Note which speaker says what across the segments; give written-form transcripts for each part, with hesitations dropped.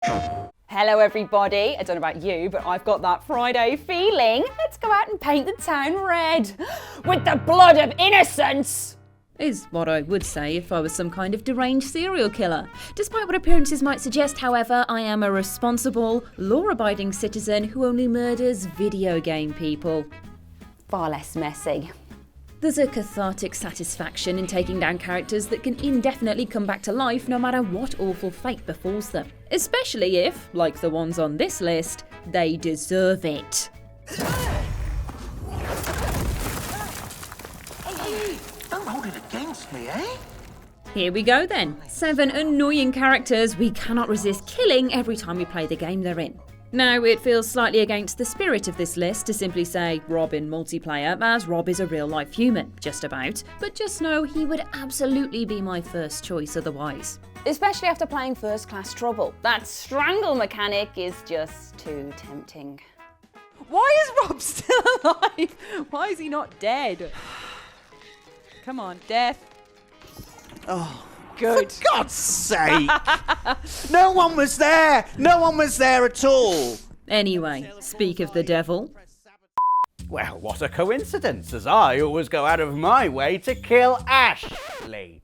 Speaker 1: Hello everybody, I don't know about you, but I've got that Friday feeling. Let's go out and paint the town red with the blood of innocence.
Speaker 2: Is what I would say if I was some kind of deranged serial killer. Despite what appearances might suggest, however, I am a responsible, law-abiding citizen who only murders video game people.
Speaker 1: Far less messy.
Speaker 2: There's a cathartic satisfaction in taking down characters that can indefinitely come back to life no matter what awful fate befalls them. Especially if, like the ones on this list, they deserve it.
Speaker 3: Don't hold it against me, eh?
Speaker 2: Here we go then. 7 annoying characters we cannot resist killing every time we play the game they're in. Now, it feels slightly against the spirit of this list to simply say Rob in multiplayer, as Rob is a real-life human, just about. But just know he would absolutely be my first choice otherwise.
Speaker 1: Especially after playing First Class Trouble. That strangle mechanic is just too tempting.
Speaker 4: Why is Rob still alive? Why is he not dead? Come on, death.
Speaker 3: Oh,
Speaker 4: good.
Speaker 3: For God's sake! No one was there! No one was there at all!
Speaker 2: Anyway, speak of the devil.
Speaker 5: Well, what a coincidence, as I always go out of my way to kill Ashley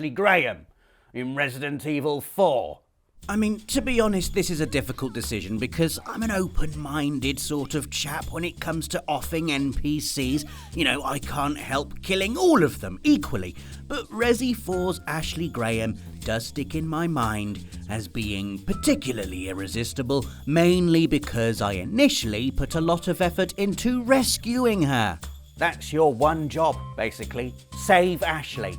Speaker 5: Graham in Resident Evil 4.
Speaker 3: I mean, to be honest, this is a difficult decision because I'm an open-minded sort of chap when it comes to offing NPCs. You know, I can't help killing all of them equally. But Resi 4's Ashley Graham does stick in my mind as being particularly irresistible, mainly because I initially put a lot of effort into rescuing her.
Speaker 5: That's your one job, basically. Save Ashley.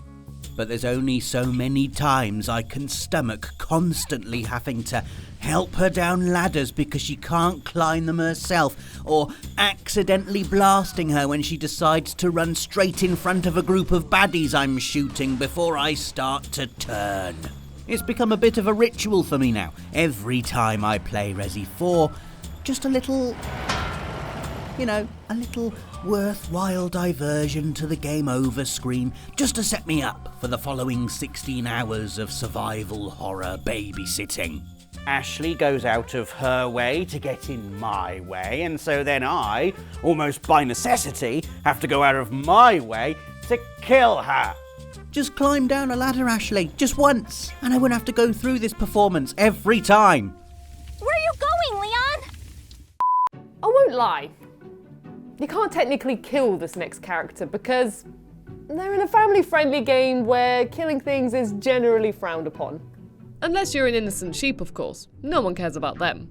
Speaker 3: But there's only so many times I can stomach constantly having to help her down ladders because she can't climb them herself, or accidentally blasting her when she decides to run straight in front of a group of baddies I'm shooting before I start to turn. It's become a bit of a ritual for me now. Every time I play Resi 4, just a little worthwhile diversion to the game over screen, just to set me up for the following 16 hours of survival horror babysitting.
Speaker 5: Ashley goes out of her way to get in my way, and so then I, almost by necessity, have to go out of my way to kill her.
Speaker 3: Just climb down a ladder, Ashley, just once, and I won't have to go through this performance every time.
Speaker 6: Where are you going, Leon?
Speaker 4: I won't lie. You can't technically kill this next character because they're in a family-friendly game where killing things is generally frowned upon. Unless you're an innocent sheep, of course. No one cares about them.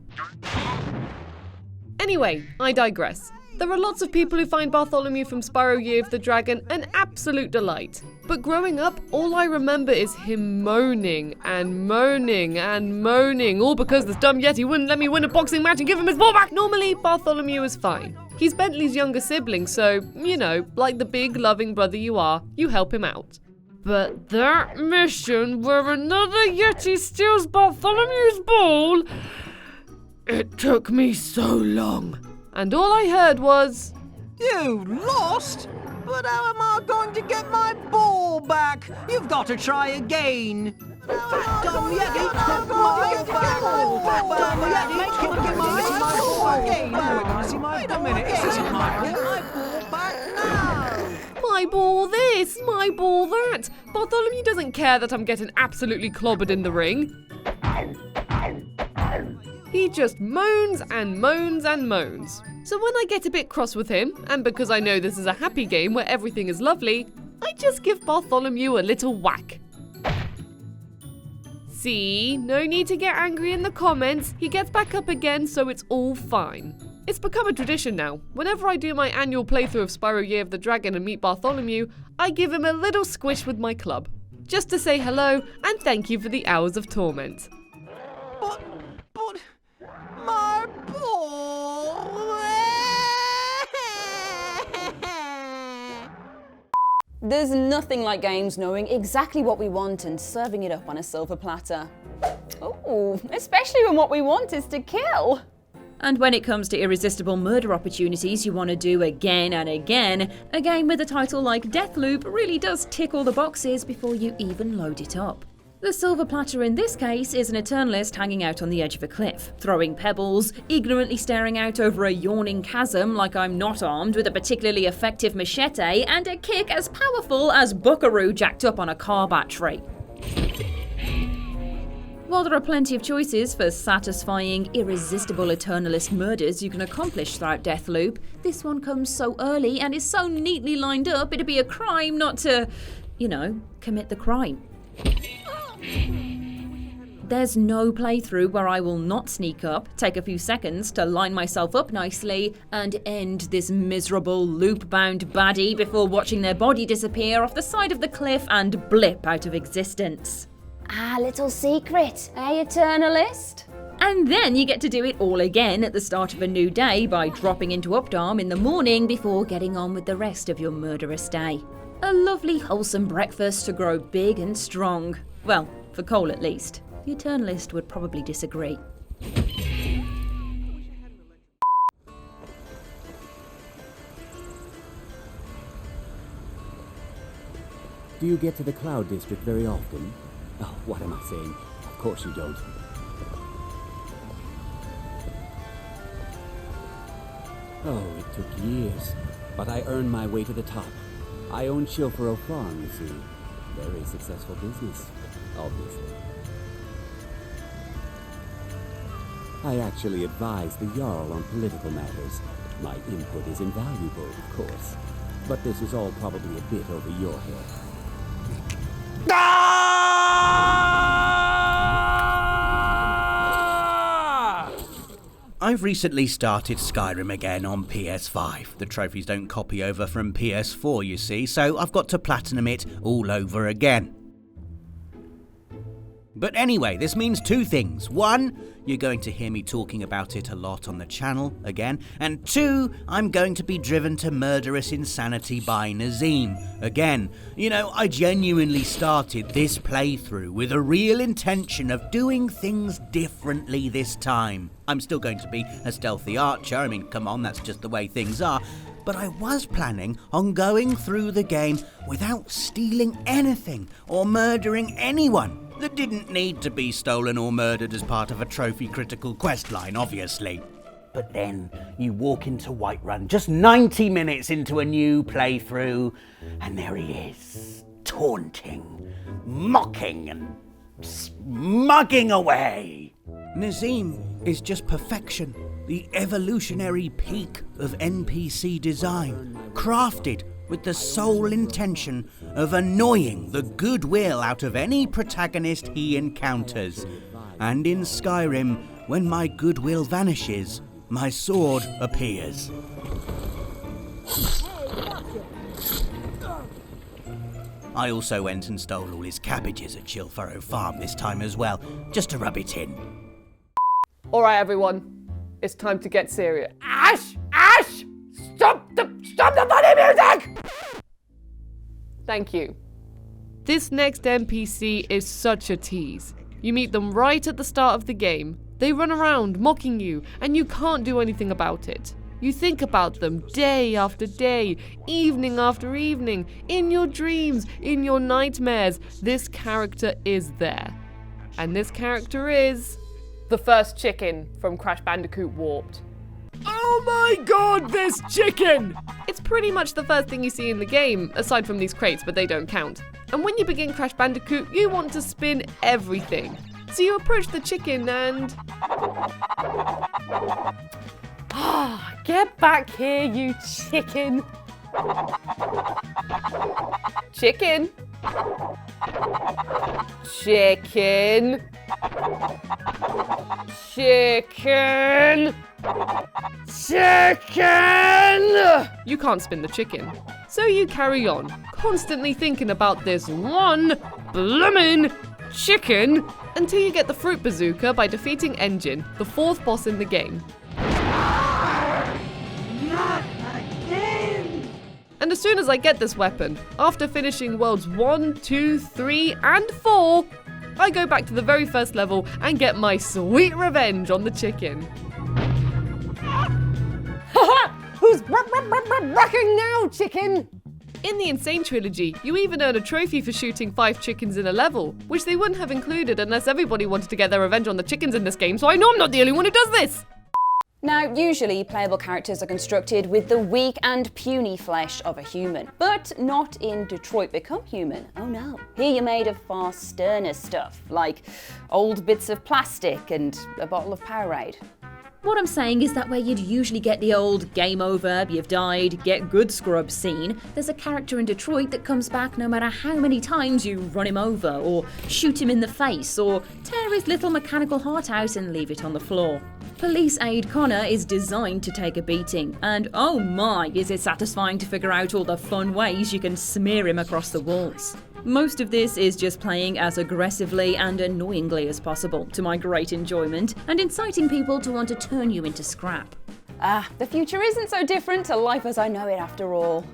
Speaker 4: Anyway, I digress. There are lots of people who find Bartholomew from Spyro Year of the Dragon an absolute delight. But growing up, all I remember is him moaning and moaning and moaning, all because this dumb yeti wouldn't let me win a boxing match and give him his ball back. Normally, Bartholomew is fine. He's Bentley's younger sibling, so, you know, like the big loving brother you are, you help him out. But that mission where another yeti steals Bartholomew's ball, it took me so long. And all I heard was,
Speaker 7: "You lost? But how am I going to get my ball back? You've got to try again." Dumb yeti took my ball. Dumb yeti took my ball again. Wait a minute, this isn't my ball. Get my ball back now.
Speaker 4: my ball this, my ball that. Bartholomew doesn't care that I'm getting absolutely clobbered in the ring. He just moans and moans and moans. So when I get a bit cross with him, and because I know this is a happy game where everything is lovely, I just give Bartholomew a little whack. See, no need to get angry in the comments. He gets back up again, so it's all fine. It's become a tradition now. Whenever I do my annual playthrough of Spyro Year of the Dragon and meet Bartholomew, I give him a little squish with my club. Just to say hello and thank you for the hours of torment.
Speaker 7: But, my ball.
Speaker 1: There's nothing like games knowing exactly what we want and serving it up on a silver platter. Ooh, especially when what we want is to kill.
Speaker 2: And when it comes to irresistible murder opportunities you want to do again and again, a game with a title like Deathloop really does tick all the boxes before you even load it up. The silver platter in this case is an eternalist hanging out on the edge of a cliff, throwing pebbles, ignorantly staring out over a yawning chasm like I'm not armed with a particularly effective machete and a kick as powerful as Buckaroo jacked up on a car battery. While there are plenty of choices for satisfying, irresistible eternalist murders you can accomplish throughout Deathloop, this one comes so early and is so neatly lined up it'd be a crime not to, commit the crime. There's no playthrough where I will not sneak up, take a few seconds to line myself up nicely, and end this miserable loop-bound baddie before watching their body disappear off the side of the cliff and blip out of existence.
Speaker 1: Ah, little secret, eh, Eternalist?
Speaker 2: And then you get to do it all again at the start of a new day by dropping into Updarm in the morning before getting on with the rest of your murderous day. A lovely wholesome breakfast to grow big and strong. Well, for Cole at least. The Eternalist would probably disagree.
Speaker 8: Do you get to the Cloud District very often? Oh, what am I saying? Of course you don't. Oh, it took years, but I earned my way to the top. I own Spyro Farm, you see. Very successful business, obviously. I actually advise the Jarl on political matters. My input is invaluable, of course. But this is all probably a bit over your head.
Speaker 3: I've recently started Skyrim again on PS5. The trophies don't copy over from PS4, you see, so I've got to platinum it all over again. But anyway, this means two things. One, you're going to hear me talking about it a lot on the channel again. And two, I'm going to be driven to murderous insanity by Nazim again. I genuinely started this playthrough with a real intention of doing things differently this time. I'm still going to be a stealthy archer. I mean, come on, that's just the way things are. But I was planning on going through the game without stealing anything or murdering anyone. That didn't need to be stolen or murdered as part of a trophy-critical questline, obviously.
Speaker 5: But then you walk into Whiterun just 90 minutes into a new playthrough, and there he is, taunting, mocking, and smugging away.
Speaker 3: Nazim is just perfection, the evolutionary peak of NPC design, crafted with the sole intention of annoying the goodwill out of any protagonist he encounters. And in Skyrim, when my goodwill vanishes, my sword appears. I also went and stole all his cabbages at Spyro Farm this time as well, just to rub it in.
Speaker 4: Alright everyone, it's time to get serious. Ash! Ash! Stop the funny music! Thank you. This next NPC is such a tease. You meet them right at the start of the game. They run around mocking you, and you can't do anything about it. You think about them day after day, evening after evening, in your dreams, in your nightmares. This character is there. And this character is the first chicken from Crash Bandicoot Warped. Oh my god, this chicken! It's pretty much the first thing you see in the game, aside from these crates, but they don't count. And when you begin Crash Bandicoot, you want to spin everything. So you approach the chicken and... get back here, you chicken! Chicken! Chicken! Chicken! Chicken! You can't spin the chicken. So you carry on, constantly thinking about this one bloomin' chicken until you get the fruit bazooka by defeating Engine, the fourth boss in the game. Not again! And as soon as I get this weapon, after finishing worlds 1, 2, 3, and 4, I go back to the very first level and get my sweet revenge on the chicken. Haha! Who's wrecking now, chicken? In the Insane trilogy, you even earn a trophy for shooting 5 chickens in a level, which they wouldn't have included unless everybody wanted to get their revenge on the chickens in this game, so I know I'm not the only one who does this!
Speaker 1: Now, usually playable characters are constructed with the weak and puny flesh of a human, but not in Detroit Become Human. Oh no. Here you're made of far sterner stuff, like old bits of plastic and a bottle of Powerade.
Speaker 2: What I'm saying is that where you'd usually get the old game over, you've died, get good scrub scene, there's a character in Detroit that comes back no matter how many times you run him over, or shoot him in the face, or tear his little mechanical heart out and leave it on the floor. Police aide Connor is designed to take a beating, and oh my, is it satisfying to figure out all the fun ways you can smear him across the walls. Most of this is just playing as aggressively and annoyingly as possible, to my great enjoyment, and inciting people to want to turn you into scrap.
Speaker 1: The future isn't so different to life as I know it after all.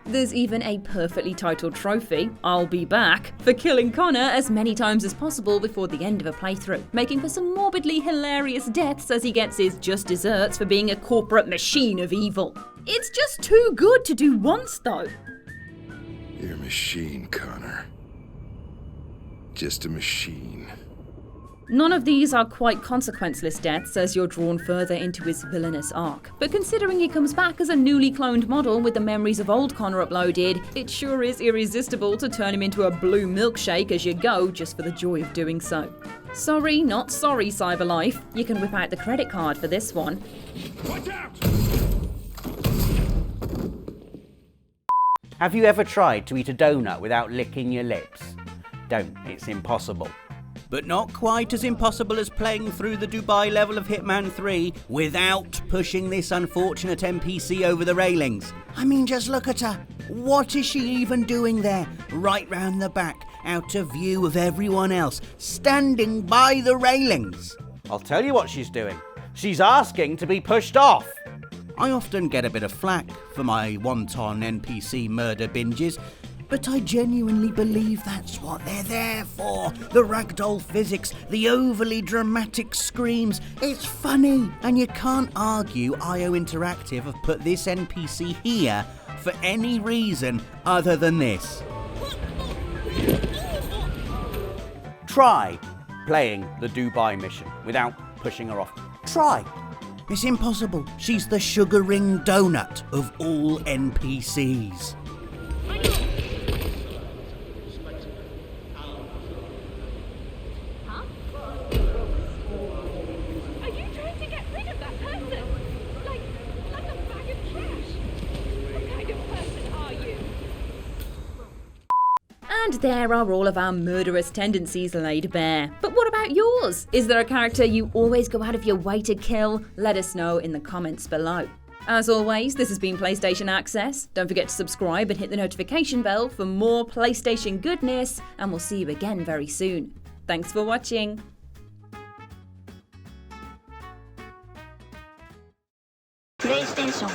Speaker 2: There's even a perfectly titled trophy, I'll be back, for killing Connor as many times as possible before the end of a playthrough, making for some morbidly hilarious deaths as he gets his just desserts for being a corporate machine of evil. It's just too good to do once though.
Speaker 9: You're a machine, Connor. Just a machine.
Speaker 2: None of these are quite consequenceless deaths as you're drawn further into his villainous arc. But considering he comes back as a newly cloned model with the memories of old Connor uploaded, it sure is irresistible to turn him into a blue milkshake as you go just for the joy of doing so. Sorry, not sorry, Cyberlife. You can whip out the credit card for this one.
Speaker 9: Watch out!
Speaker 5: Have you ever tried to eat a donut without licking your lips? Don't, it's impossible.
Speaker 3: But not quite as impossible as playing through the Dubai level of Hitman 3 without pushing this unfortunate NPC over the railings. I mean, just look at her. What is she even doing there? Right round the back, out of view of everyone else, standing by the railings.
Speaker 5: I'll tell you what she's doing. She's asking to be pushed off.
Speaker 3: I often get a bit of flack for my wanton NPC murder binges, but I genuinely believe that's what they're there for. The ragdoll physics, the overly dramatic screams. It's funny, and you can't argue IO Interactive have put this NPC here for any reason other than this.
Speaker 5: Try playing the Dubai mission without pushing her off. Try.
Speaker 3: It's impossible. She's the sugar ring donut of all NPCs.
Speaker 6: Are you trying to get rid of that person? Like a bag of trash? What kind of person are you?
Speaker 2: And there are all of our murderous tendencies laid bare. But what about yours? Is there a character you always go out of your way to kill? Let us know in the comments below. As always, this has been PlayStation Access. Don't forget to subscribe and hit the notification bell for more PlayStation goodness, and we'll see you again very soon. Thanks for watching.
Speaker 6: PlayStation